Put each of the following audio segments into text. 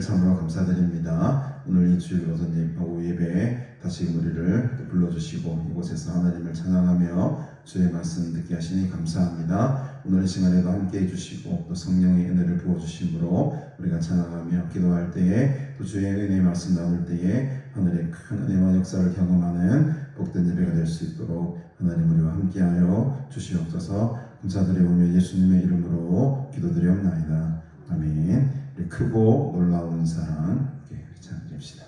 참으로 감사드립니다. 오늘 이 주일 오전 오후 예배에 다시금 우리를 불러주시고 이곳에서 하나님을 찬양하며 주의 말씀 듣게 하시니 감사합니다. 오늘 이 시간에도 함께 해주시고 또 성령의 은혜를 부어주심으로 우리가 찬양하며 기도할 때에 또 주의 은혜의 말씀 나눌 때에 하늘의 큰 은혜와 역사를 경험하는 복된 예배가 될 수 있도록 하나님 우리와 함께하여 주시옵소서. 감사드리오며 예수님의 이름으로 기도드리옵나이다. 아멘. 우리 크고 놀라운 사랑 함께 찬양드립시다.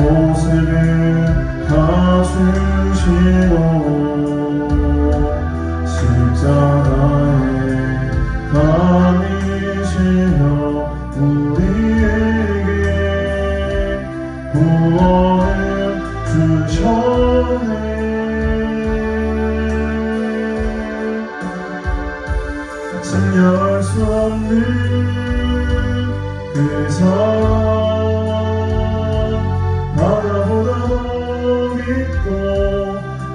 모습을 다 주시고 주셨네. 생략할 수 없는 그 사랑, 바다보다 더 깊고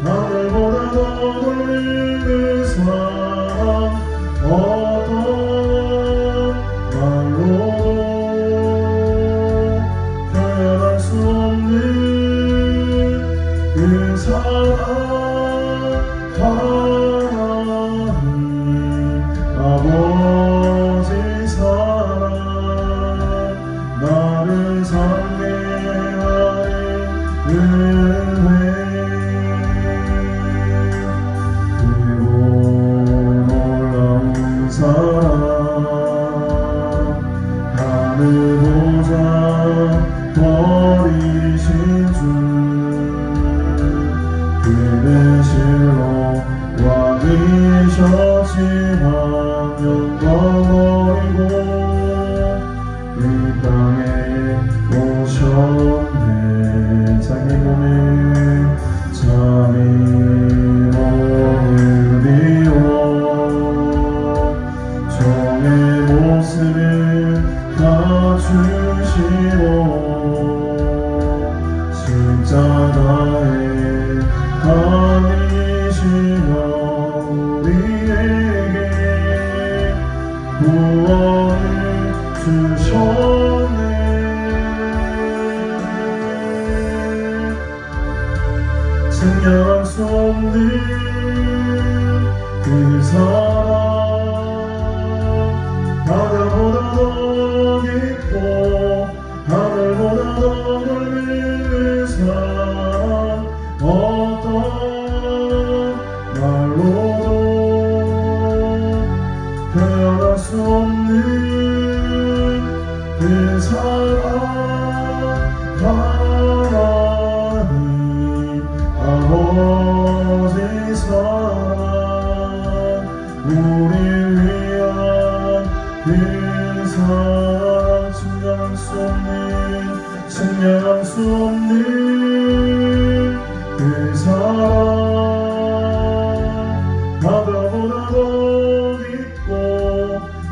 하늘보다 더 넓은 그 사랑, 어떤 말로도 표현할 수 없는 그 사랑, 하나님 아버지 사랑, 나를 살게 하는 은혜, 그리고 놀라운 사랑, 하늘 보좌 버리신 주, 그대 실로 왕이셨지만 영광 버리고 이 땅에 오셨네. 자기 몸을 비워 종의 모습을 갖추시고 십자가에 달리시며 우리에게 구원을 주셨네. 생략할 수 없는 그 사랑, 바다보다 더 깊고 하늘보다 더 넓은 그 사랑, 어떤 말로도 표현할 수 없는 그 사랑, 하나님 아버지 사랑, 우리 위한 그 사랑, 생략할 수 없는 그 사랑, 바다보다 더 깊고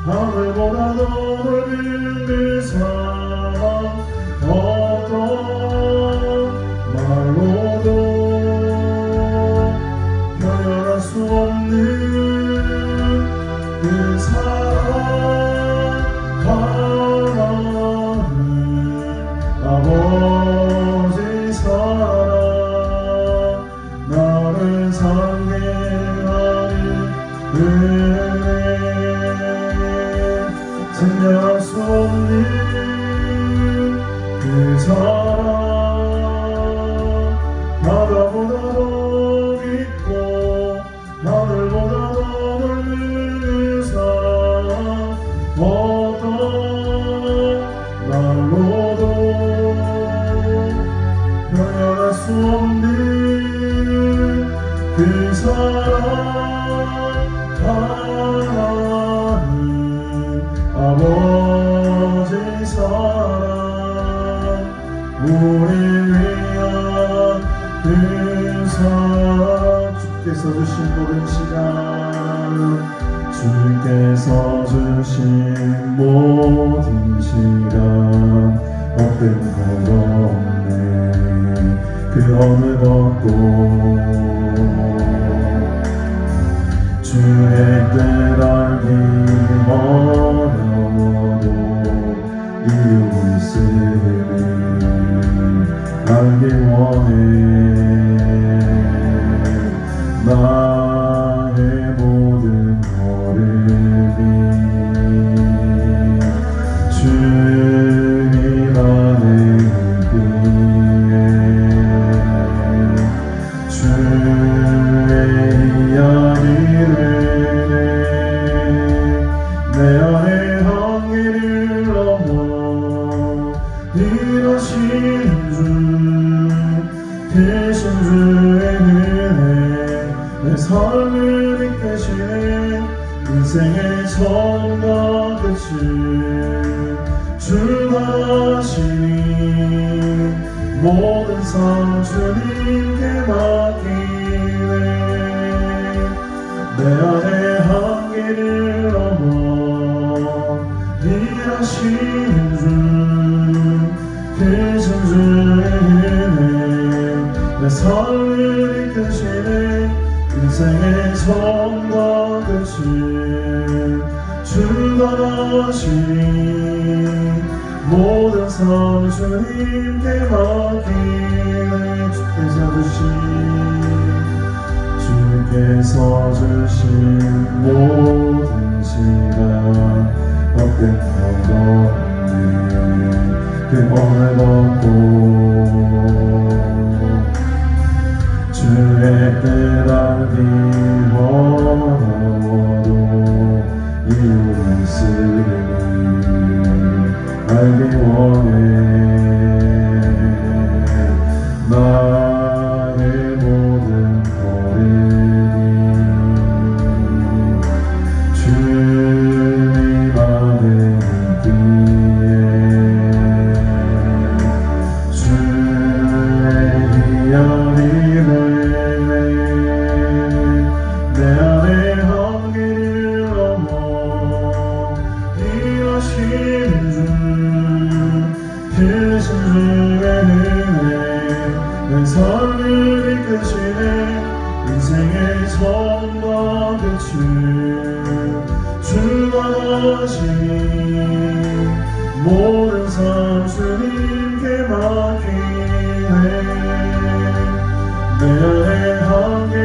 하늘보다 더 넓은 그 사랑, 어떤 말로도 표현할 수 없는 그 사랑, 하나님 아버지 사랑, 나를 살게 하는 은혜, 생략할 수 없는 그 사랑, 바다보다 더 깊고 하늘보다 더 넓은 그 사랑, 어떤 말로도 표현할 수 없는 그 사랑, 하나님 아버지 사랑, 우리 위한 그 사랑, 주께서 주신 모든 시간, 주께서 주신 모든 시간 헛된 것 없네. 그 어느 것도 주의 뜻 알기 어려워도 이유 있으니 알기 원해. 나의 모든 걸음이 주님 안에 있기에 주의 이야기를 내 안에 한계를 넘어 일하신 주, 크신 주의 은혜, 내 삶을 이끄시는 인생의 처음과 끝을 주가 하시니 모든 삶 주님 주님께 맡기네. 내 안의 한계를 넘어 일하시는 주, 그 진주의 은혜 내 삶을 이끄시네. 인생의 처음과 끝을 주가 아시니 모든 삶 주님께 맡기네. 주께서 주신 모든 시간 어떤 것 그 오늘 받고 주의 뜻 알기 어려워도 이유를 쓰니 알기 원해. 나의 모든 버림이 주님 안에 있기에 주의 희열이네. 내 안의 한계를 넘어 일하시는 주, 그 진주의 은혜 내 삶을 이끄시네. 인생의 처음과 끝을 주가 아시니 모든 삶 주님께 맡기네. 내 안의 한계를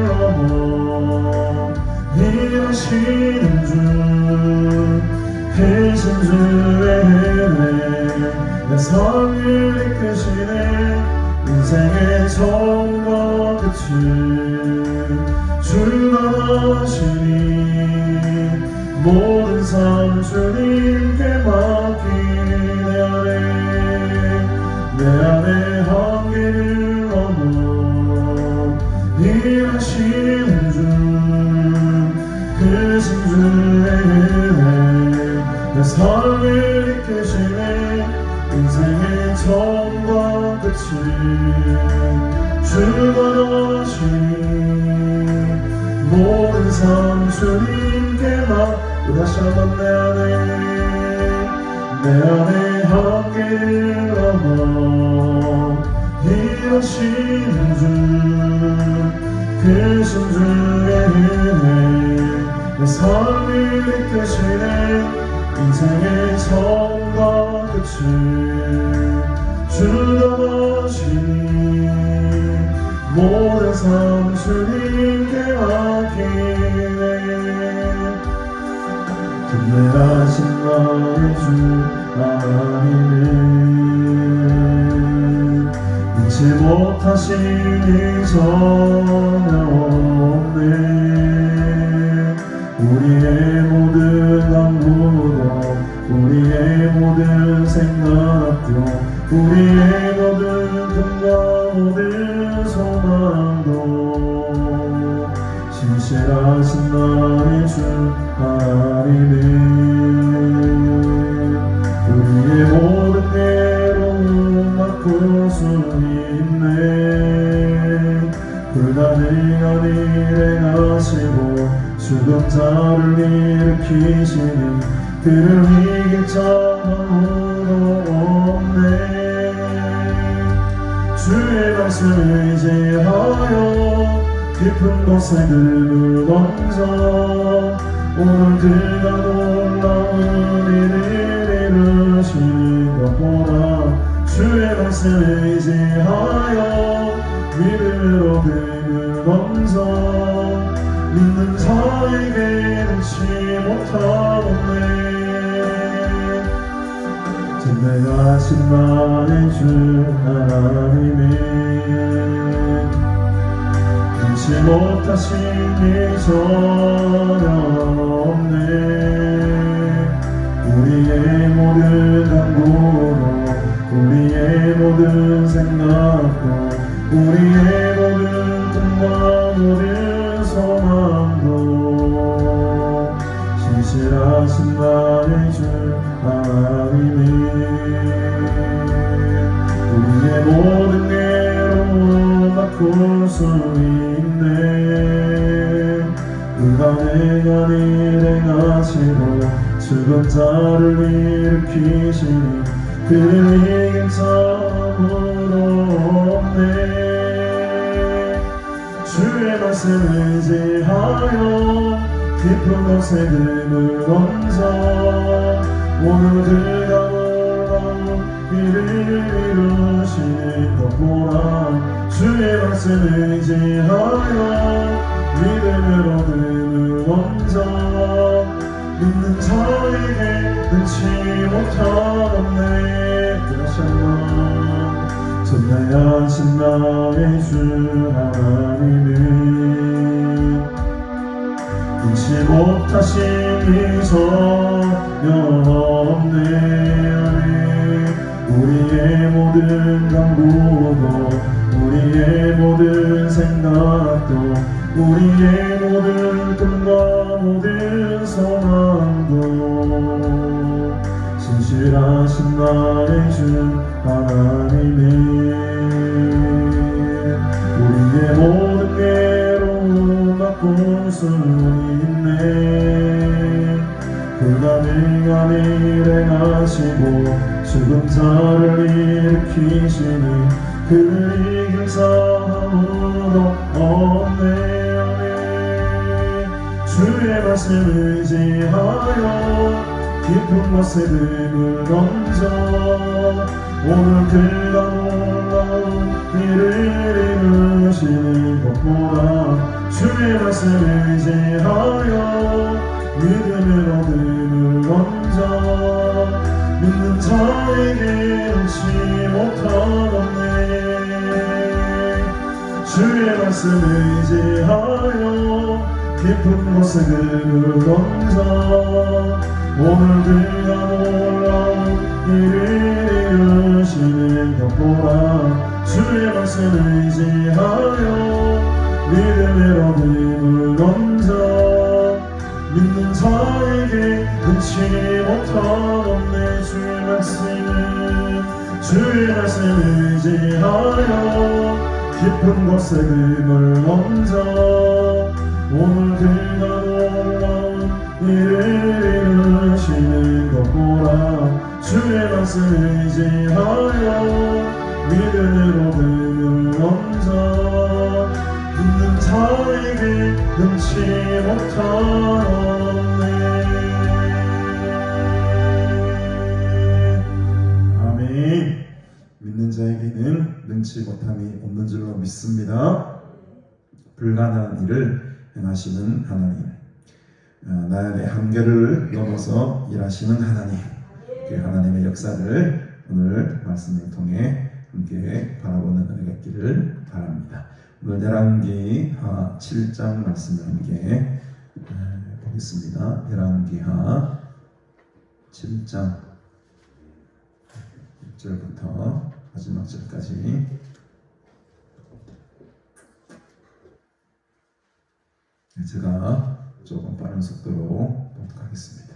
넘어 일하시는 주, 그 진주의 은혜 내 삶을 이끄시네. 인생의 처음과 끝을 주가 아시니 모든 삶 주님께 맡기네. 내 안의 한계를 넘어 일하시는 주, 그 진주의 은혜 내 삶을 이끄시네. 인생의 처음과 끝을 주가 아시니 모든 삶 주님께 다시 한번 내 안에 한계를 넘어 일하시는 주, 그 진주의 은혜 내 삶을 이끄시네. 인생의 처음과 끝을 주가 아시니 모든 삶 주님께 맡기네. 전능하신 나의 주 하나님은 잊지 못하시니 전혀 없네. 우리의 모든 안무도 우리의 모든 생각도 우리의 모든 꿈과 모든 소망도 신실하신 나의 주 하나님은 우리의 모든 괴로움 바꿀 수 있네. 불가능한 일을 하시고 죽은 자를 일으키시니 그를 이길 자 아무도 없네. 주의 말씀을 의지하여 깊은 곳에 들을 던져 오늘 그가 놀라운 일을 이루시는 것보다 주의 말씀을 의지하여 믿음으로 그를 던져 믿는 자에게 능치 못하겠네. 전능하신 나의 주 하나님은 능치 못하시니 전혀 없네. 우리의 모든 간구도 우리의 모든 생각도 우리의 모든 꿈과 모든 소망도 신실하신 나의 주 하나님은 우리의 모든 괴로움 바꿀 수 있네. 불가능한 일 행하시고 죽은 자를 일으키시니 그를 이길 자 아무도 없네. 주의 말씀 의지하여 깊은 곳에 금을 얹어 오늘 그가 놀라운 일을 이루시는 것 보라. 주의 말씀 의지하여 믿음으로 금을 얹어 믿는 자에게 능치 못하겠네. 그러셨나 전능하신 나의 주 하나님은 능치 못하신 이 전혀 없네. 우리의 모든 강구도 우리의 모든 생각도 우리의 모든 꿈과 모든 소망도 신실하신 나의 주 하나님은 우리의 모든 괴로움 바꿀 수 있네. 불가능한 일 행하시고 죽은 자를 일으키시니 그를 이길 자 아무도 없네. 주의 말씀 의지하여 깊은 곳에 금을 던져 오늘 그가 놀라운 일을 이루시는 것 보라. 주의 말씀 의지하여 믿음으로 금을 던져 믿는 자에게 능치 못하겠네. 주의 말씀 의지하여 깊은 곳에 금을 던져 오늘 그가 놀라운 일을 이루시는 것 보라. 주의 말씀 의지하여 믿음으로 금을 던져 믿는 자에게 능치 못하겠네. 주의 말씀 의지하여 깊은 곳에 금을 얹어 오늘 그가 놀라운 일을 이루시는 것 보라. 주의 말씀 의지하여 믿음으로 금을 얹어 믿는 자에게 능치 못하겠네. 아멘. 믿는 자에게는 능치 못함이 없는 줄로 믿습니다. 불가능한 일을 행하시는 하나님, 나의 한계를 넘어서 일하시는 하나님, 그 하나님의 역사를 오늘 말씀을 통해 함께 바라보는 은혜가 있기를 바랍니다. 오늘 열왕기하 7장 말씀을 함께 보겠습니다. 열왕기하 7장 1절부터 마지막 절까지 제가 조금 빠른 속도로 봉독하겠습니다.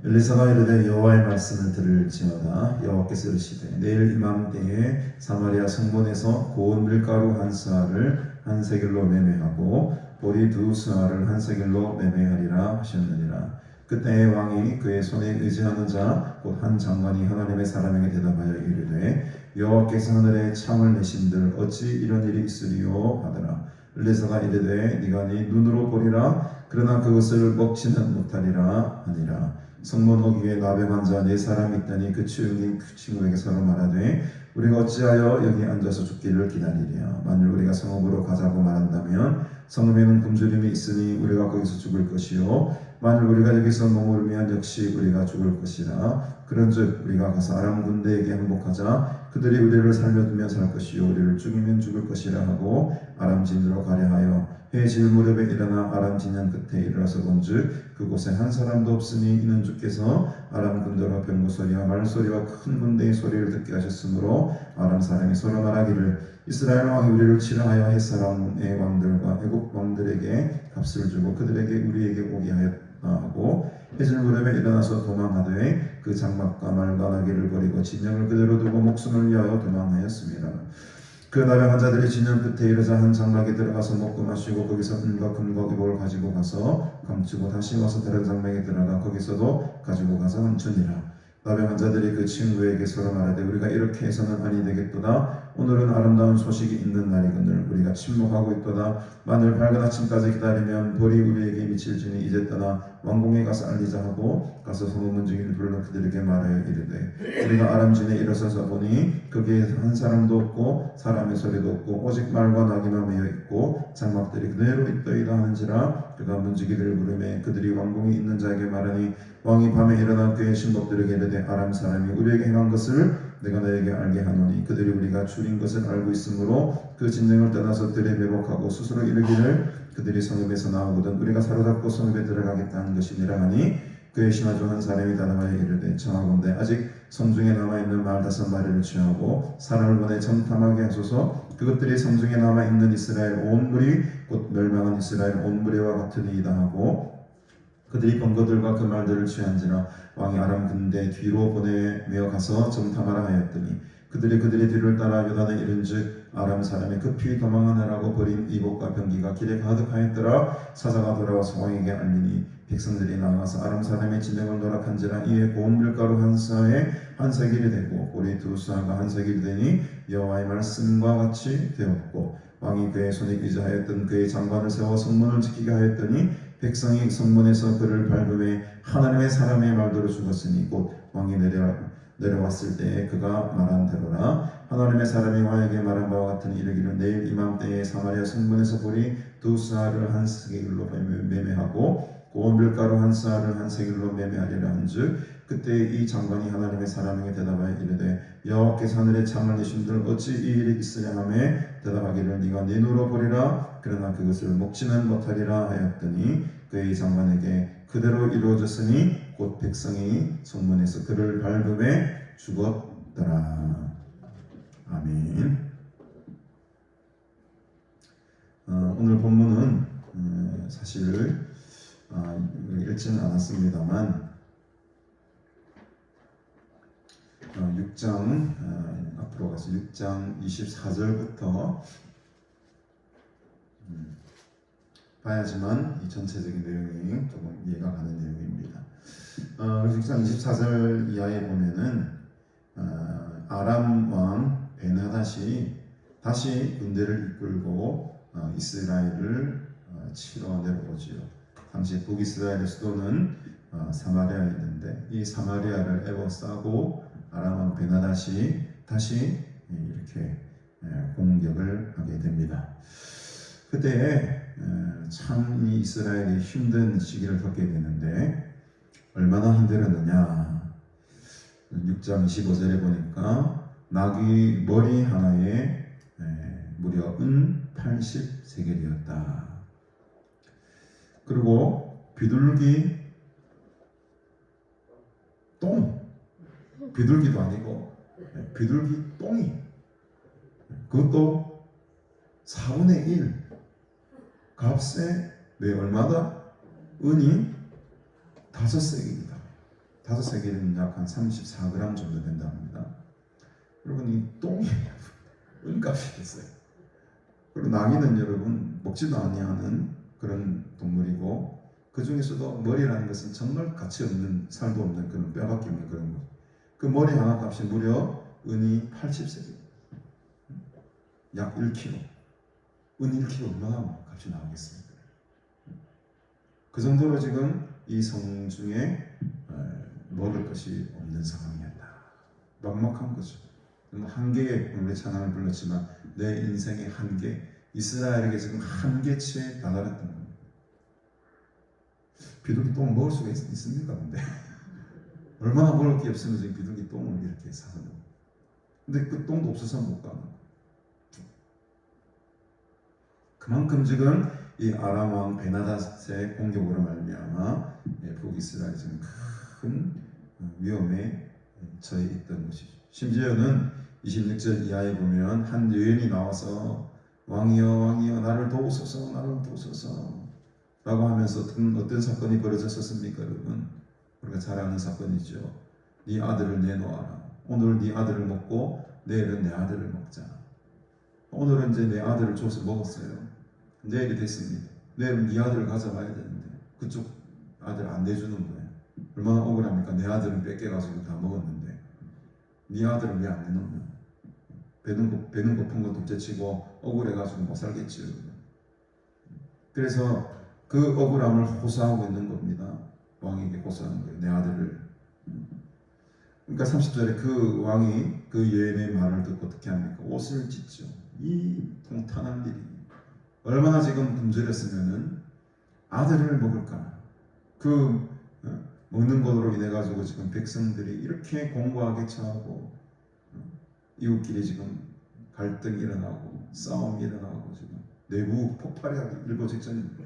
엘리사가 이르되 여호와의 말씀을 들을지어다. 여호와께서 이르시되 내일 이맘때에 사마리아 성문에서 고운 밀가루 한 스아를 한 세겔로 매매하고 보리 두 스아를 한 세겔로 매매하리라 하셨느니라. 그때의 왕이 그의 손에 의지하는 자 곧 한 장관이 하나님의 사람에게 대답하여 이르되 여호와께서 하늘에 창을 내신들 어찌 이런 일이 있으리요 하더라. 엘리사가 이르되 네가 네 눈으로 보리라. 그러나 그것을 먹지는 못하리라 하니라. 성문 어귀에 나병한 자 네 사람이 있다니 그 친구인 그 친구에게 서로 말하되 우리가 어찌하여 여기 앉아서 죽기를 기다리랴. 만일 우리가 성읍으로 가자고 말한다면 성읍에는 굶주림이 있으니 우리가 거기서 죽을 것이요 만일 우리가 여기서 머무르면 역시 우리가 죽을 것이라. 그런즉 우리가 가서 아람 군대에게 항복하자. 그들이 우리를 살려두면 살 것이요 우리를 죽이면 죽을 것이라 하고 아람 진으로 가려 하여 해질 무렵에 일어나 아람 진영 끝에 이르러서 본즉 그곳에 한 사람도 없으니 이는 주께서 아람 군대로 병거 소리와 말 소리와 큰 군대의 소리를 듣게 하셨으므로 아람 사람이 서로 말하기를 이스라엘 왕이 우리를 치라 하여 헷 사람의 왕들과 애국 왕들에게 값을 주고 그들에게 우리에게 오게 하였다 하고 해질 무렵에 일어나서 도망하되 그 장막과 말과 나귀를 버리고 진영을 그대로 두고 목숨을 위하여 도망하였습니다. 그 나병한 자들이 진영 끝에 이르자 한 장막에 들어가서 먹고 마시고 거기서 은과 금과 의복을 가지고 가서 감추고 다시 와서 다른 장막에 들어가 거기서도 가지고 가서 감추니라. 나병한 자들이 그 친구에게 서로 말하되 우리가 이렇게 해서는 아니 되겠도다. 오늘은 아름다운 소식이 있는 날이거늘 우리가 침묵하고 있도다. 만일 밝은 아침까지 기다리면 벌이 우리에게 미칠지니 이제 떠나 왕궁에 가서 알리자 하고 가서 소문 증인을 불러 그들에게 말하여 이르되 우리가 아람진에 일어서서 보니 거기에 한 사람도 없고 사람의 소리도 없고 오직 말과 나귀만 메어 있고 장막들이 그대로 있더이다 하는지라. 그가 문지기를 부르매 그들이 왕궁에 있는 자에게 말하니 왕이 밤에 일어나 그의 신복들에게 이르되 아람 사람이 우리에게 행한 것을 내가 너에게 알게 하노니 그들이 우리가 줄인 것을 알고 있으므로 그 진영을 떠나서 들에 매복하고 스스로 이르기를 그들이 성읍에서 나오거든 우리가 사로잡고 성읍에 들어가겠다 하는 것이니라 하니 그의 신하 중 한 사람이 다나와에 이르되 청하건대 아직 성중에 남아있는 말 5마리를 취하고 사람을 보내 정탐하게 하소서. 그것들이 성중에 남아있는 이스라엘 온 무리 곧 멸망한 이스라엘 온 무리와 같으니이다 하고 그들이 번거들과 그 말들을 취한지라. 왕이 아람 군대 뒤로 보내며 가서 정탐하라 하였더니 그들이 뒤를 따라 요단에 이른즉 아람 사람이 급히 도망하느라고 버린 이복과 병기가 길에 가득하였더라. 사자가 돌아와서 왕에게 알리니 백성들이 나가서 아람 사람의 진영을 노락한지라. 이에 고운 밀가루 한 사에 한 세겔이 되고 보리 2사가 한 세겔이 되니 여호와의 말씀과 같이 되었고 왕이 그의 손에 의지하였던 그의 장관을 세워 성문을 지키게 하였더니 백성이 성문에서 그를 밟음에 하나님의 사람의 말대로 죽었으니 곧 왕이 내려왔을 때에 그가 말한 대로라. 하나님의 사람이 왕에게 말한 바와 같은 이르기를 내일 이맘때에 사마리아 성문에서 보리 2사를 한 세겔로 매매하고 고운 밀가루 한 쌀을 한 세겔로 매매하리라 한즉 그때 이 장관이 하나님의 사람에게 대답하여 이르되 여호와께서 하늘에 창을 내신들 어찌 이 일이 있으랴 하며 대답하기를 네가 네 눈으로 보리라 그러나 그것을 먹지는 못하리라 하였더니 그의 장관에게 그대로 이루어졌으니 곧 백성이 성문에서 그를 밟음에 죽었더라. 아멘. 오늘 본문은 사실 읽지는 않았습니다만 6장 앞으로 가서 6장 24절부터 봐야지만 이 전체적인 내용이 조금 이해가 가는 내용입니다. 그래서 6장 24절 이하에 보면은 아람 왕 베나닷이 다시 군대를 이끌고 이스라엘을 치러 내려오지요. 당시 북이스라엘의 수도는 사마리아에 있는데 이 사마리아를 에워싸고 아람 왕 베나닷이 다시 이렇게 공격을 하게 됩니다. 그때 참 이 이스라엘이 힘든 시기를 겪게 되는데 얼마나 힘들었느냐. 6장 25절에 보니까 나귀 머리 하나에 무려 은 80세겔이었다. 그리고 비둘기 똥, 비둘기도 아니고 비둘기 똥이 그것도 4분의 1 값에 왜 얼마다? 은이 5세겔이다. 5세겔이면 약 한 34g 정도 된다 합니다. 여러분 이 똥이 은값이 됐어요. 그리고 나귀는 여러분 먹지도 아니하는 그런 동물이고 그 중에서도 머리라는 것은 정말 가치 없는 살도 없는 그런 뼈밖에 없는 그런 것. 그 머리 하나 값이 무려 은이 80세겔, 약 1kg. 은 1kg 얼마나 값이 나오겠습니까? 그 정도로 지금 이 성중에 먹을 것이 없는 상황이었다. 막막한 거죠. 한계의 우리 찬양을 불렀지만 내 인생의 한계, 이스라엘에게 지금 한계치에 다다랐던 겁니다. 비둘기 똥을 먹을 수가 있습니까? 근데 얼마나 먹을 게 없으면 지금 비둘기 똥을 이렇게 사는 거예요. 근데 그 똥도 없어서 못 가는 거예요. 그만큼 지금 이 아람 왕 베나닷의 공격으로 말미암아 북이스라엘이 지금 큰 위험에 처해 있던 것이죠. 심지어는 26절 이하에 보면 한 여인이 나와서 왕이여 왕이여 나를 도우소서 나를 도우소서 라고 하면서 어떤 사건이 벌어졌었습니까? 여러분 우리가 잘 아는 사건이죠. 네 아들을 내놓아라. 오늘 네 아들을 먹고 내일은 내 아들을 먹자. 오늘은 이제 내 아들을 줘서 먹었어요. 내일이 됐습니다. 내일은 네 아들을 가져와야 되는데 그쪽 아들 안 내주는 거예요. 얼마나 억울합니까? 내 아들은 뺏겨가지고 다 먹었는데 네 아들은 왜 안 내놓냐? 배는 고픈 건 둘째치고 억울해가지고 못 살겠지요. 그래서 그 억울함을 호소하고 있는 겁니다. 왕에게 호소하는 거예요. 내 아들을. 그러니까 30절에 그 왕이 그 여인의 말을 듣고 어떻게 합니까? 옷을 찢죠. 이 통탄한 일이 얼마나 지금 굶주렸으면은 아들을 먹을까? 그 먹는 것으로 인해 가지고 지금 백성들이 이렇게 공고하게 처하고 이웃끼리 지금 갈등이 일어나고 싸움이 일어나고 지금 내부 폭발이 일고 직전입니다.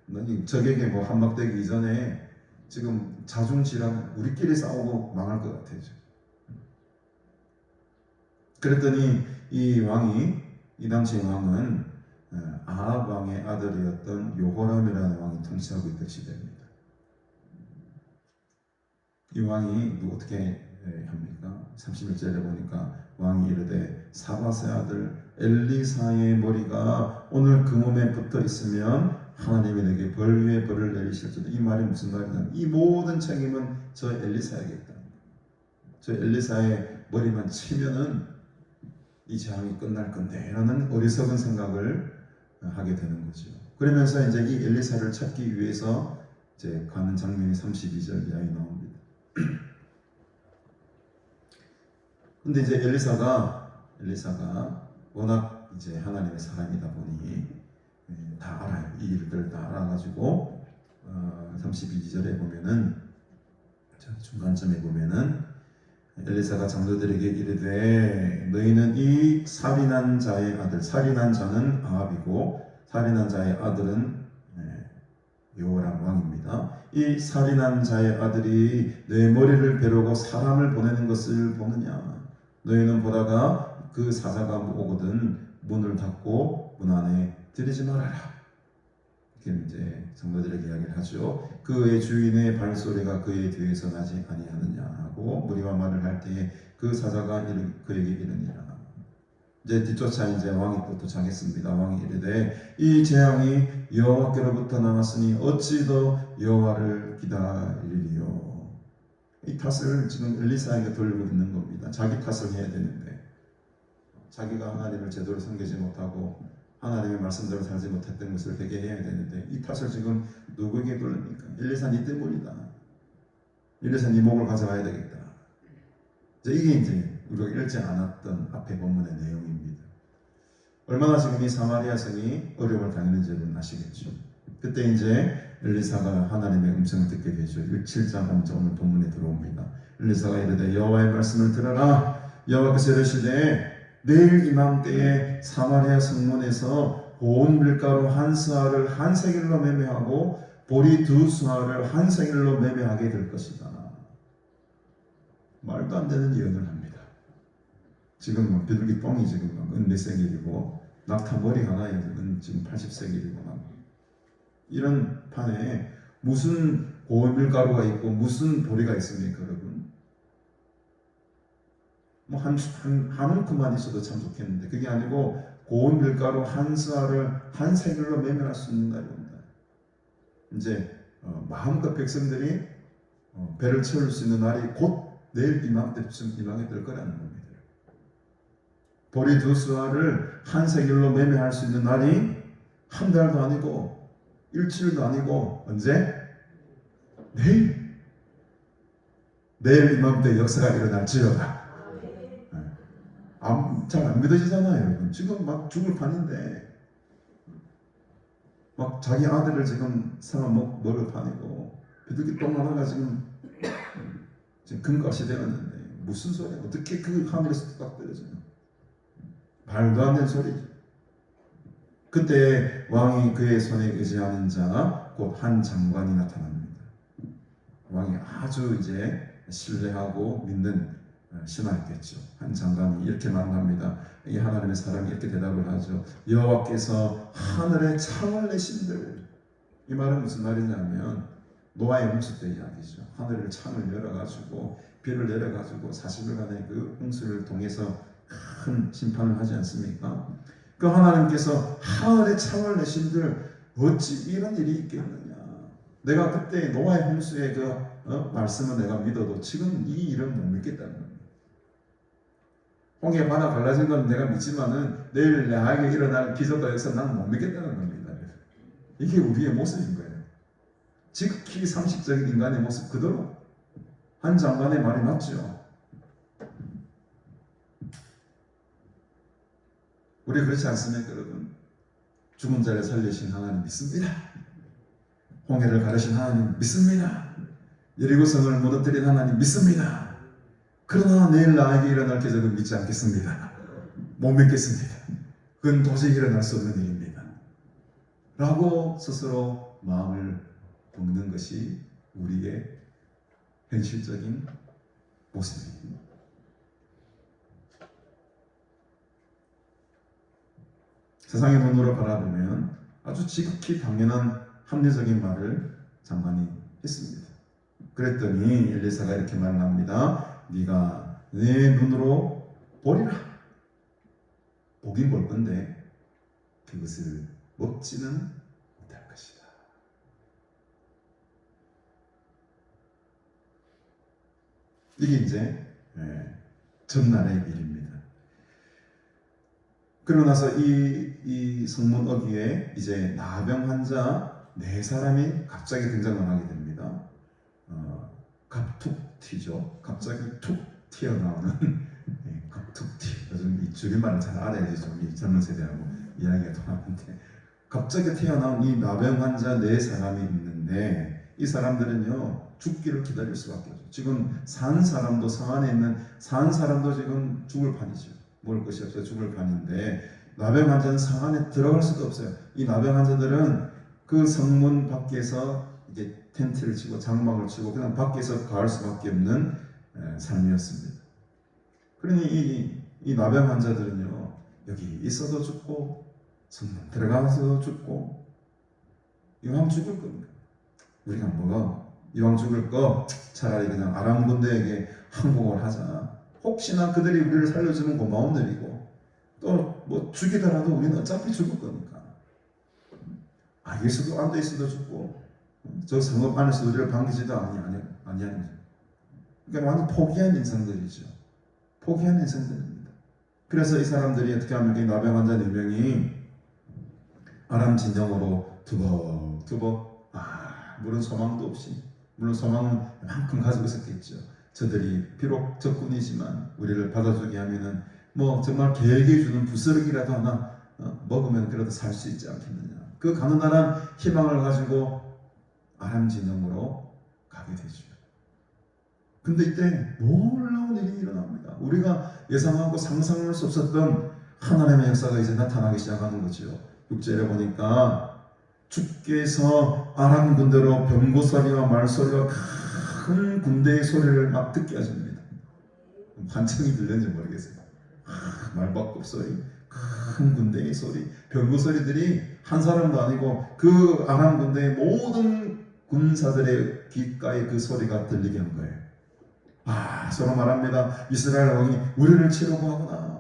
너니 적에게 뭐 한막되기 이전에 지금 자중질환 우리끼리 싸우고 망할 것 같아요. 그랬더니 이 왕이 이 당시 왕은 아합 왕의 아들이었던 요호람이라는 왕이 통치하고 있던 시대입니다. 이 왕이 어떻게 합니까? 31절에 보니까 왕이 이르되 사밧의 아들 엘리사의 머리가 오늘 그 몸에 붙어 있으면 하나님이 내게 벌 위에 벌을 내리실지도. 이 말이 무슨 말이냐? 이 모든 책임은 저 엘리사에게 있다. 저 엘리사의 머리만 치면은 이 재앙이 끝날 건데 라는 어리석은 생각을 하게 되는 거죠. 그러면서 이제 이 엘리사를 찾기 위해서 이제 가는 장면이 32절 이하에 나옵니다. 근데 이제 엘리사가 워낙 이제 하나님의 사람이다 보니 다 알아요. 이 일들 다 알아가지고 32절에 보면은 중간점에 보면은 엘리사가 장로들에게 이르되 너희는 이 살인한 자의 아들, 살인한 자는 아합이고 살인한 자의 아들은 여호람 왕입니다. 이 살인한 자의 아들이 내 머리를 베르고 사람을 보내는 것을 보느냐? 너희는 보다가 그 사자가 오거든 문을 닫고 문 안에 들이지 말아라. 이렇게 이제 장로들에게 이야기를 하죠. 그의 주인의 발소리가 그의 뒤에서 나지 아니하느냐 하고 무리와 말을 할 때에 그 사자가 그에게 이르니라. 이제 뒤쫓아 이제 왕이 또 도착했습니다. 왕이 이르되 이 재앙이 여호와께로부터 나왔으니 어찌 더 여호와를 기다리리요. 이 탓을 지금 엘리사에게 돌리고 있는 겁니다. 자기 탓을 해야 되는데 자기가 하나님을 제대로 섬기지 못하고 하나님의 말씀대로 살지 못했던 것을 회개해야 되는데 이 탓을 지금 누구에게 돌립니까? 엘리사 니 때문이다. 엘리사 니 목을 가져와야 되겠다. 이게 이제 우리가 읽지 않았던 앞에 본문의 내용입니다. 얼마나 지금 이 사마리아 성이 어려움을 당했는지 여러분 아시겠죠? 그때 이제 엘리사가 하나님의 음성을 듣게 되죠. 7장 5절 오늘 본문에 들어옵니다. 엘리사가 이르되 여호와의 말씀을 들어라. 여호와께서 이르시되 내일 이맘때에 사마리아 성문에서 고운 밀가루 한 스아를 한 세겔로 매매하고 보리 두 스아를 한 세겔로 매매하게 될 것이다. 말도 안 되는 예언을 합니다. 지금 비둘기 똥이 지금 은 몇 세겔이고 낙타 머리 하나에 지금 80세겔이고 이런 판에 무슨 고운 밀가루가 있고 무슨 보리가 있습니까, 여러분? 뭐 한 움큼만 있어도 참 좋겠는데 그게 아니고 고운 밀가루 한 스아를 한 세겔로 매매할 수 있는 날이 온다. 이제 마음껏 백성들이 배를 채울 수 있는 날이 곧 내일 이맘때쯤 임하게 될 거라는 겁니다. 보리 두 스아를 한 세겔로 매매할 수 있는 날이 한 달도 아니고 일주일도 아니고 언제? 내일 이맘때 역사가 일어날지어다. 잘 안 믿어지잖아요, 여러분. 지금 막 죽을 판인데 막 자기 아들을 지금 사람 먹을 판이고 비둘기 똥 하나가 지금 금값이 되었는데 무슨 소리야? 어떻게 그 하늘에서 뚝딱 떨어져요? 말도 안 되는 소리죠. 그때 왕이 그의 손에 의지하는 자 곧 한 장관이 나타납니다. 왕이 아주 이제 신뢰하고 믿는 신하였겠죠. 한 장관이 이렇게 말합니다. 이 하나님의 사람이 이렇게 대답을 하죠. 여호와께서 하늘에 창을 내신들. 이 말은 무슨 말이냐면 노아의 홍수 때 이야기죠. 하늘을 창을 열어가지고 비를 내려가지고 40일간의 그 홍수를 통해서 큰 심판을 하지 않습니까? 그 하나님께서 하늘의 창을 내신들 어찌 이런 일이 있겠느냐. 내가 그때 노아의 홍수의 말씀을 내가 믿어도 지금 이 일은 못 믿겠다는 겁니다. 홍해 바다 갈라진 건 내가 믿지만은 내일 나에게 일어날 기적과 역사 나는 못 믿겠다는 겁니다. 이게 우리의 모습인 거예요. 지극히 상식적인 인간의 모습 그대로. 한 장관의 말이 맞죠. 우리 그렇지 않습니까, 여러분? 죽은 자를 살리신 하나님 믿습니다. 홍해를 가르신 하나님 믿습니다. 여리고성을 무너뜨린 하나님 믿습니다. 그러나 내일 나에게 일어날 기적은 믿지 않겠습니다. 못 믿겠습니다. 그건 도저히 일어날 수 없는 일입니다. 라고 스스로 마음을 먹는 것이 우리의 현실적인 모습입니다. 세상의 눈으로 바라보면 아주 지극히 당연한 합리적인 말을 장관이 했습니다. 그랬더니 엘리사가 이렇게 말을 합니다. 네가 내 눈으로 보리라. 보긴 볼 건데 그것을 먹지는 못할 것이다. 이게 이제 전날의 일입니다. 그러고 나서 이 성문 어귀에 이제 나병 환자 4사람이 갑자기 등장을 하게 됩니다. 갑툭 튀죠. 갑자기 툭 튀어나오는 갑툭 튀. 요즘 이 줄임말을 잘 알아야지 좀 이 젊은 세대하고 이야기가 통하는데 갑자기 튀어나온 이 나병 환자 4사람이 있는데 이 사람들은요 죽기를 기다릴 수밖에 없어요. 지금 산 사람도 성 안에 있는 산 사람도 지금 죽을 판이죠. 먹을 것이 없어요. 죽을 판인데 나병 환자는 성 안에 들어갈 수도 없어요. 이 나병 환자들은 그 성문 밖에서 이제 텐트를 치고 장막을 치고 그냥 밖에서 가을 수밖에 없는 삶이었습니다. 그러니 이 나병 환자들은요 여기 있어도 죽고 성문 들어가서도 죽고 이왕 죽을 겁니다. 우리가 뭐가 이왕 죽을 거 차라리 그냥 아람 군대에게 항복을 하자. 혹시나 그들이 우리를 살려주면 고마운 일이고 또 뭐 죽이더라도 우리는 어차피 죽을 거니까 여기서도 앉아 있어도 죽고 저 성읍 안에서 우리를 반기지도 아니하는 거죠. 그러니까 완전 포기한 인생들이죠. 포기한 인생들입니다. 그래서 이 사람들이 어떻게 하면 이 나병 환자 4명이 아람 진영으로 두벅두벅 물론 소망도 없이 물론 소망은 만큼 가지고 있었겠죠. 저들이 비록 적군이지만 우리를 받아주게 하면은 뭐 정말 개에게 주는 부스러기라도 하나 먹으면 그래도 살 수 있지 않겠느냐. 그 가난한 희망을 가지고 아람 진영으로 가게 되죠. 근데 이때 놀라운 일이 일어납니다. 우리가 예상하고 상상할 수 없었던 하나님의 역사가 이제 나타나기 시작하는 거죠. 6절에 보니까 주께서 아람 군대로 병고 소리와 말소리와 큰 군대의 소리를 막 듣게 하십니다. 관청이 들렸는지 모르겠어요. 말박급 소리, 큰 군대의 소리, 병고 소리들이 한 사람도 아니고 그 아람 군대의 모든 군사들의 귓가에 그 소리가 들리게 한 거예요. 서로 말합니다. 이스라엘 왕이 우리를 치려고 하구나.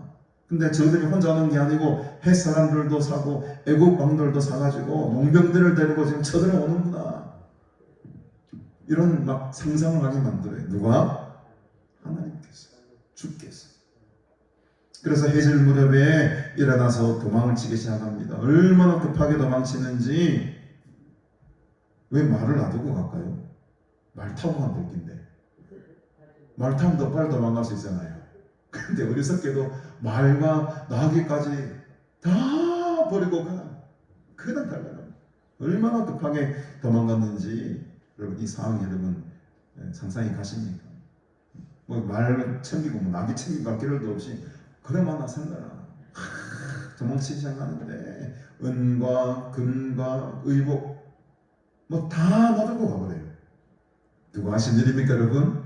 근데 저들이 혼자 오는 게 아니고 헷 사람들도 사고 애국 왕들도 사가지고 용병들을 데리고 지금 쳐들어 오는구나. 이런 막 상상을 하게 만들어요. 누가? 하나님께서, 주께서. 그래서 해질 무렵에 일어나서 도망을 치기 시작합니다. 얼마나 급하게 도망치는지. 왜 말을 놔두고 갈까요? 말 타고 가면 될 텐데. 말 타면 더 빨리 도망갈 수 있잖아요. 근데 어리석게도 말과 나귀까지 다 버리고 그냥 달려갑니다. 얼마나 급하게 도망갔는지 여러분 이 상황 여러분 상상이 가십니까? 뭐 말을 챙기고 뭐 나귀 챙기고 갈 필요도 없이 그래만 나선다라 도망치기 시작하는데 은과 금과 의복 뭐 다 놔두고 가버려요. 누가 하신 일입니까 여러분?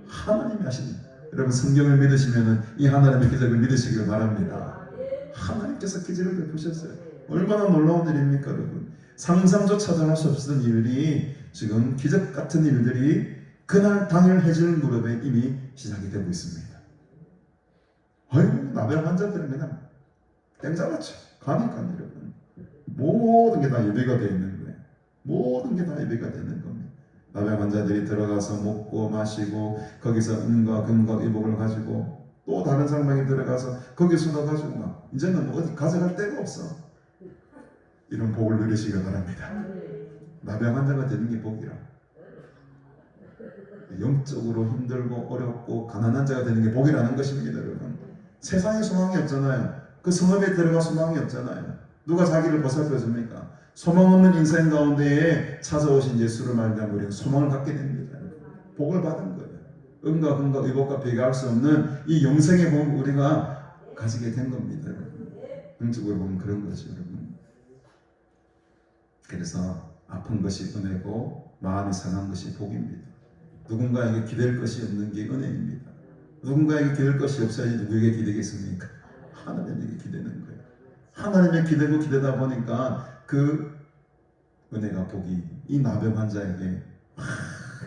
하나님이 하신 일. 여러분 성경을 믿으시면 이 하나님의 기적을 믿으시길 바랍니다. 하나님께서 기적을 베푸셨어요. 얼마나 놀라운 일입니까 여러분? 상상조차도 할 수 없었던 일이 지금 기적 같은 일들이 그날 당일 해질 무렵에 이미 시작이 되고 있습니다. 아이고 나병 환자들은 그냥 땡잡았죠. 가니까 여러분 모든 게 다 예배가 되어 있는 거예요. 모든 게 다 예배가 되는 겁니다. 나병 환자들이 들어가서 먹고 마시고 거기서 은과 금과 의복을 가지고 또 다른 사람에게 들어가서 거기서도 가지고 막 이제는 뭐 어디 가져갈 데가 없어. 이런 복을 누리시길 바랍니다. 나병 환자가 되는 게 복이라. 영적으로 힘들고 어렵고 가난한 자가 되는 게 복이라는 것입니다, 여러분. 세상에 소망이 없잖아요. 그 성읍에 들어가 소망이 없잖아요. 누가 자기를 보살펴 줍니까? 소망 없는 인생 가운데에 찾아오신 예수를 말미암아 우리는 소망을 갖게 됩니다. 복을 받은 거예요. 은과 금과 의복과 비교할 수 없는 이 영생의 복을 우리가 가지게 된 겁니다, 여러분. 영적으로 보면 그런 거죠, 여러분. 그래서 아픈 것이 은혜고 마음이 상한 것이 복입니다. 누군가에게 기댈 것이 없는 게 은혜입니다. 누군가에게 기댈 것이 없어야지 누구에게 기대겠습니까? 하나님에게 기대는 거예요. 하나님에 기대고 기대다 보니까 그 은혜가 복이 이 나병 환자에게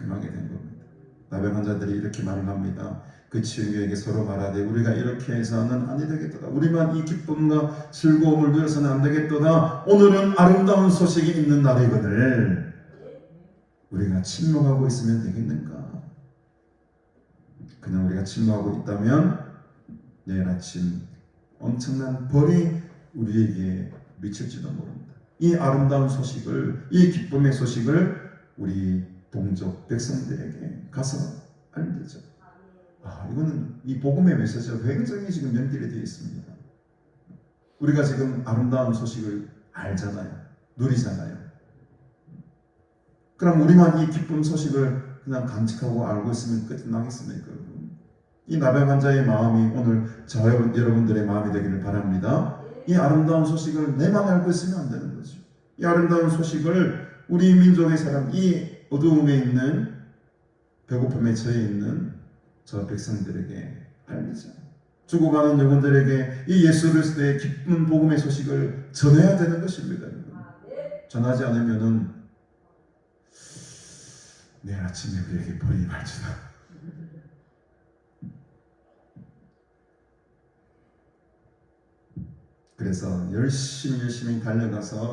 임하게 된 겁니다. 나병 환자들이 이렇게 말을 합니다. 그 치유에게 서로 말하되 우리가 이렇게 해서는 아니 되겠도다. 우리만 이 기쁨과 즐거움을 누려서는 안 되겠도다. 오늘은 아름다운 소식이 있는 날이거늘 우리가 침묵하고 있으면 되겠는가? 그냥 우리가 침묵하고 있다면 내일 아침 엄청난 벌이 우리에게 미칠지도 모릅니다. 이 아름다운 소식을, 이 기쁨의 소식을 우리 동족 백성들에게 가서 알리죠. 이거는 이 복음의 메시지가 굉장히 지금 연결이 되어 있습니다. 우리가 지금 아름다운 소식을 알잖아요. 누리잖아요. 그럼 우리만 이 기쁨 소식을 그냥 간직하고 알고 있으면 끝이 나겠습니까? 이 나병 환자의 마음이 오늘 저 여러분들의 마음이 되기를 바랍니다. 이 아름다운 소식을 내만 알고 있으면 안 되는 거죠. 이 아름다운 소식을 우리 민족의 사람, 이 어두움에 있는 배고픔에 처해 있는 저 백성들에게 알리자. 죽어가는 영혼들에게 이 예수 그리스도의 기쁜 복음의 소식을 전해야 되는 것입니다. 전하지 않으면은 내일 아침에 우리에게 벌이 임할지다. 그래서 열심히 달려가서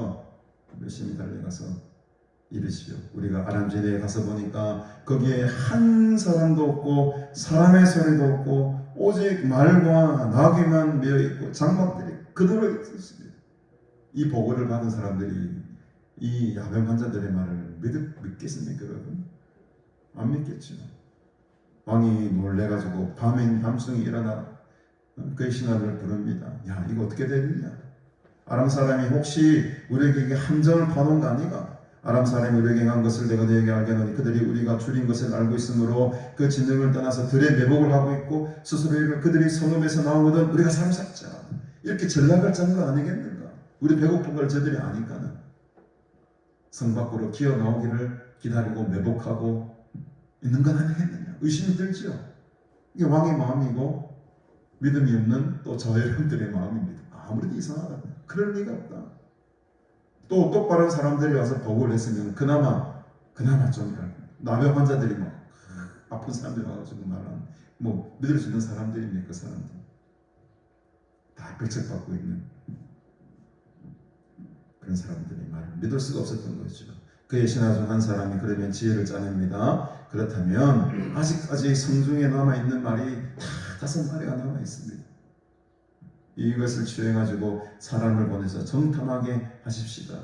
이르시오. 우리가 아람지대에 가서 보니까 거기에 한 사람도 없고 사람의 소리도 없고 오직 말과 나귀만 메어 있고 장막들이 그대로 있습니다. 이 보고를 받은 사람들이 이 야병 환자들의 말을 믿겠습니까, 여러분? 안 믿겠죠. 왕이 놀래가지고 밤중에 일어나 그의 신하를 부릅니다. 야, 이거 어떻게 되느냐? 아람 사람이 혹시 우리에게 함정을 파놓은 거 아니가? 아람 사람이 우리에게 행한 것을 내가 너에게 알게 하노니 그들이 우리가 줄인 것을 알고 있으므로 그 진영을 떠나서 들의 매복을 하고 있고 스스로 그들이 성읍에서 나오거든 우리가 살살자. 이렇게 전략을 짠 거 아니겠는가? 우리 배고픈 걸 저들이 아니까는 성 밖으로 기어 나오기를 기다리고 매복하고 있는 건 아니겠느냐? 의심이 들지요. 이게 왕의 마음이고 믿음이 없는 또 저 여러분들의 마음입니다. 아무래도 이상하다. 그럴 리가 없다. 또 똑바른 사람들이 와서 보고를 했으면 그나마 좀 나병 환자들이 막 아픈 사람들이 와가지고 말하는 믿을 수 있는 사람들입니까? 그 사람들 다 배척받고 있는 그런 사람들의 말을 믿을 수가 없었던 거죠. 그의 신하 중 한 사람이 그러면 지혜를 짜냅니다. 그렇다면 아직까지 성중에 남아있는 말이 다 5마리가 남아있습니다. 이것을 취해가지고 사람을 보내서 정탐하게 하십시다.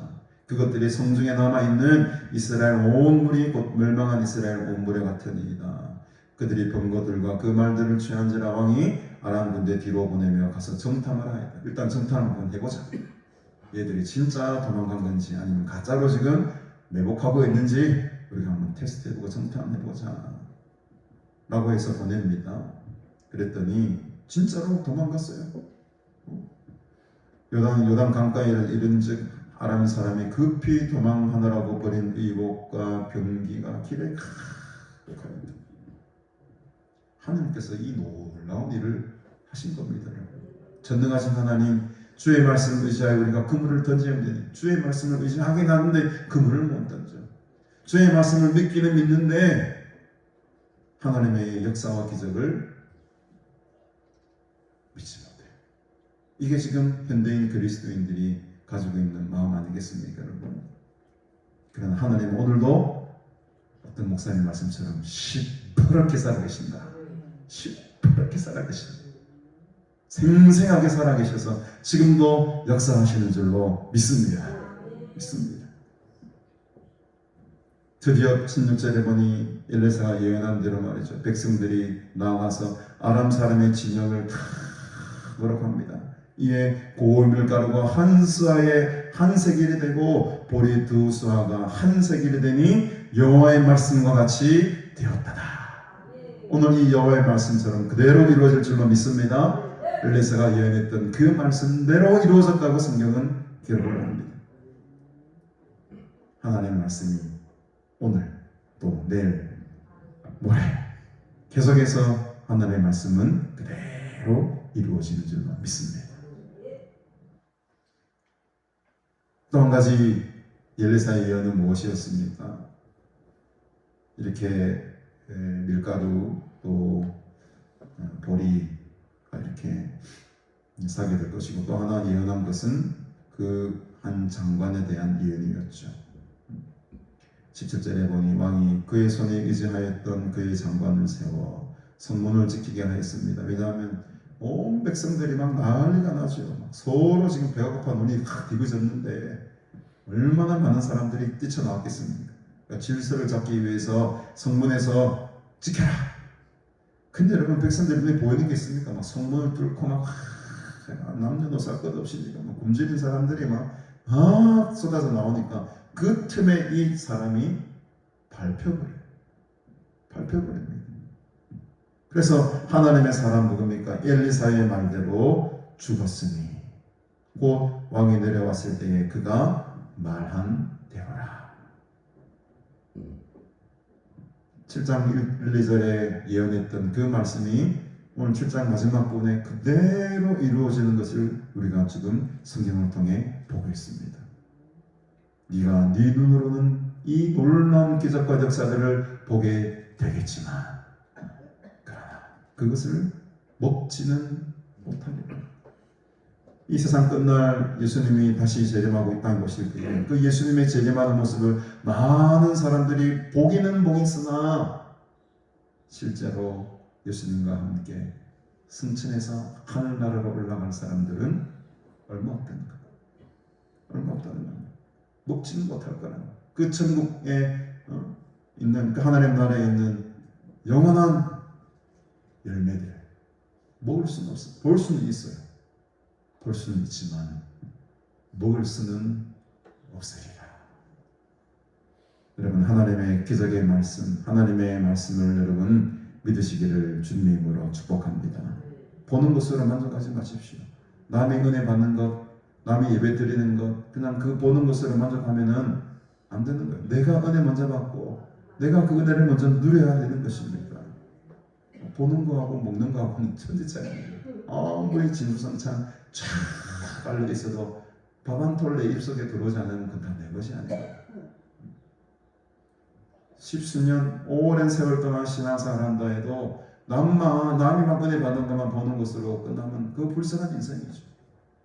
그것들이 성중에 남아있는 이스라엘 온 무리 곧 멸망한 이스라엘 온 무리 같으니이다. 그들이 병거들과 그 말들을 취한지라 왕이 아람 군대 뒤로 보내며 가서 정탐을 하였다. 일단 정탐을 한번 해보자. 얘들이 진짜 도망간 건지 아니면 가짜로 지금 매복하고 있는지 우리가 한번 테스트해보고 정탐해보자 라고 해서 보냅니다. 그랬더니 진짜로 도망갔어요. 요단 강가에를 이른즉 아람 사람이 급히 도망하느라고 버린 의복과 병기가 길에 가득하였다. 하나님께서 이 놀라운 일을 하신 겁니다. 전능하신 하나님, 주의 말씀을 의지하여 우리가 그물을 던지면 되니 주의 말씀을 의지하긴 하는데 그물을 못 던져. 주의 말씀을 믿기는 믿는데 하나님의 역사와 기적을 믿지 못해요. 이게 지금 현대인 그리스도인들이 가지고 있는 마음 아니겠습니까, 여러분? 그러나 하나님 오늘도 어떤 목사님 말씀처럼 시퍼렇게 살아계신다. 시퍼렇게 살아계신다. 생생하게 살아계셔서 지금도 역사하시는 줄로 믿습니다. 믿습니다. 드디어 16절에 보니 엘리사가 예언한 대로 말이죠. 백성들이 나와서 아람 사람의 진영을 다 뭐라고 합니다. 이에 고물가루가 한 수하에 한 세겔이 되고 보리 두 수하가 한 세겔이 되니 여호와의 말씀과 같이 되었다다. 오늘 이 여호와의 말씀처럼 그대로 이루어질 줄로 믿습니다. 엘리사가 예언했던 그 말씀대로 이루어졌다고 성경은 기록을 합니다. 하나님의 말씀이 오늘 또 내일 모레 계속해서 하나님의 말씀은 그대로 이루어지는 줄로 믿습니다. 또 한 가지 엘리사의 예언은 무엇이었습니까? 이렇게 밀가루 또 보리가 이렇게 사게 될 것이고, 또 하나 예언한 것은 그 한 장관에 대한 예언이었죠. 17절에 보니 왕이 그의 손에 의지하였던 그의 장관을 세워 성문을 지키게 하였습니다. 왜냐하면 온 백성들이 막 난리가 나죠. 막 서로 지금 배가 고파 눈이 확 뒤집어졌는데 얼마나 많은 사람들이 뛰쳐나왔겠습니까? 그러니까 질서를 잡기 위해서 성문에서 지켜라. 근데 여러분, 백성들이 눈에 보이는 게 있습니까? 막 성문을 뚫고 막 남녀노소 할 것 없이 막 굶주린 사람들이 막 쏟아져 나오니까 그 틈에 이 사람이 밟혀버립니다. 그래서 하나님의 사람 누굽니까? 엘리사의 말대로 죽었으니 곧 왕이 내려왔을 때에 그가 말한 대로라. 7장 1, 2절에 예언했던 그 말씀이 오늘 7장 마지막 부분에 그대로 이루어지는 것을 우리가 지금 성경을 통해 보고 있습니다. 네가 네 눈으로는 이 놀라운 기적과 역사들을 보게 되겠지만 그러나 그것을 먹지는 못하리라. 이 세상 끝날 예수님이 다시 재림하고 이 땅에 오실 때에 그 예수님의 재림하는 모습을 많은 사람들이 보기는 보겠으나 실제로 예수님과 함께 승천해서 하늘나라로 올라갈 사람들은 얼마 없다는 거예요. 먹지는 못할 거라는 거예요. 그 천국에 있는 그 하나님 나라에 있는 영원한 열매들 먹을 수는 없어요. 볼 수는 있어요. 볼 수는 있지만 먹을 수는 없으리라. 여러분, 하나님의 기적의 말씀, 하나님의 말씀을 여러분 믿으시기를 주님의 이름으로 축복합니다. 보는 것으로 만족하지 마십시오. 남의 은혜 받는 것, 남의 예배 드리는 것, 그냥 그 보는 것으로 만족하면은 안 되는 거예요. 내가 은혜 먼저 받고 내가 그 은혜를 먼저 누려야 되는 것입니다. 보는 거하고 먹는 거하고는 천지 차이입니다. 아무리 진수성찬 쫙 깔려 있어도 밥 한 톨 내 입속에 들어오지 않으면 그건 다 내 것이 아니에요. 십수년 오랜 세월 동안 신앙생활 한다 해도 남이 막 은혜 받는 것만 보는 것으로 끝나면 그거 불쌍한 인생이죠.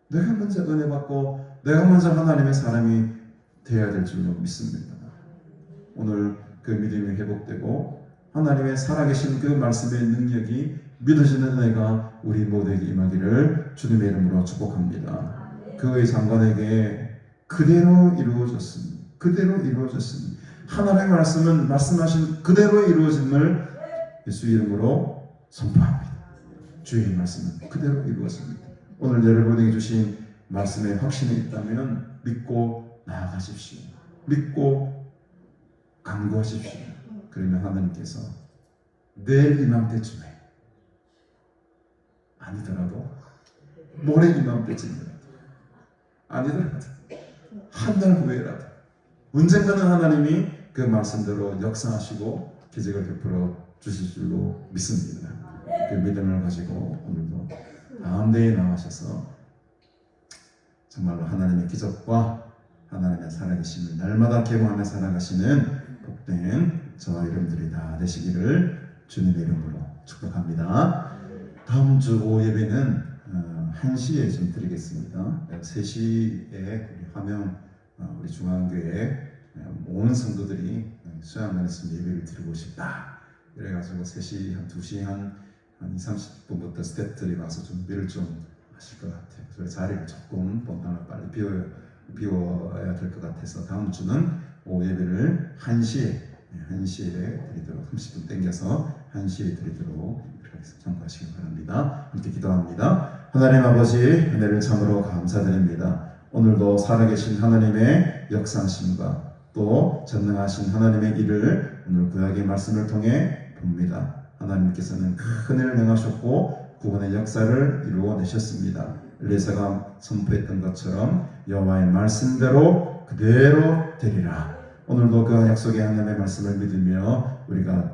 내가 먼저 은혜 받고 내가 먼저 하나님의 사람이 되어야 될 줄로 믿습니다. 오늘 그 믿음이 회복되고 하나님의 살아계신 그 말씀의 능력이 믿어지는 은혜가 우리 모두에게 임하기를 주님의 이름으로 축복합니다. 그의 장관에게 그대로 이루어졌습니다. 하나님의 말씀은 말씀하신 그대로 이루어짐을 예수 이름으로 선포합니다. 주의 말씀은 그대로 이루어집니다. 오늘 여러분에게 주신 말씀에 확신이 있다면 믿고 나아가십시오. 믿고 간구하십시오. 그러면 하나님께서 내일 이맘때쯤에 아니더라도 모레 이맘때쯤이라도 아니더라도 한 달 후에라도 언젠가는 하나님이 그 말씀대로 역사하시고 기적을 베풀어 주실 줄로 믿습니다. 그 믿음을 가지고 오늘도 가운데에 나와셔서 정말로 하나님의 기적과 하나님의 살아계심을 날마다 경험하며 살아가시는 복된 저와 여러분들이 다 되시기를 주님의 이름으로 축복합니다. 다음 주 오후 예배는 1시에 좀 드리겠습니다. 3시에 우리 화명 우리 중앙교회 온 성도들이 수양관에서 예배를 드리고 싶다. 그래가지고 3시 한 2시 한 2, 30분부터 스태프들이 와서 준비를 좀 하실 것 같아요. 그래서 자리를 조금 본당을 빨리 비워야 될 것 같아서 다음 주는 오후 예배를 1시에 드리도록 30분 땡겨서 1시에 드리도록 참고하시기 바랍니다. 함께 기도합니다. 하나님 아버지 은혜를 참으로 감사드립니다. 오늘도 살아계신 하나님의 역사하심과 또 전능하신 하나님의 일을 오늘 구약의 말씀을 통해 봅니다. 하나님께서는 큰 일을 행하셨고 구원의 역사를 이루어내셨습니다. 엘리사가 선포했던 것처럼 여호와의 말씀대로 그대로 되리라. 오늘도 그 약속의 하나님의 말씀을 믿으며 우리가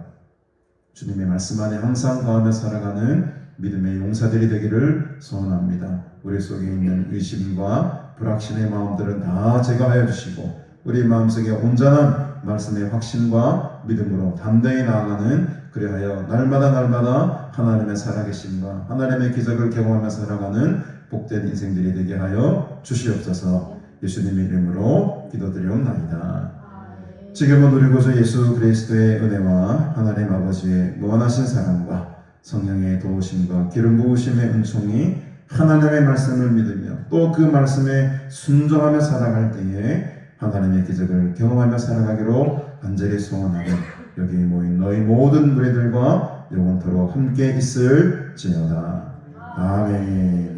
주님의 말씀 안에 항상 거하며 살아가는 믿음의 용사들이 되기를 소원합니다. 우리 속에 있는 의심과 불확신의 마음들은 다 제거하여 주시고 우리 마음속에 온전한 말씀의 확신과 믿음으로 담대히 나아가는 그리하여 날마다 하나님의 살아계심과 하나님의 기적을 경험하며 살아가는 복된 인생들이 되게 하여 주시옵소서. 예수님의 이름으로 기도드리옵나이다. 지금은 우리 구주 예수 그리스도의 은혜와 하나님 아버지의 무한하신 사랑과 성령의 도우심과 기름 부으심의 은총이 하나님의 말씀을 믿으며 또 그 말씀에 순종하며 살아갈 때에 하나님의 기적을 경험하며 살아가기로 간절히 소원하고 여기 모인 너희 모든 무리들과 영원토록 함께 있을지어다. 아멘.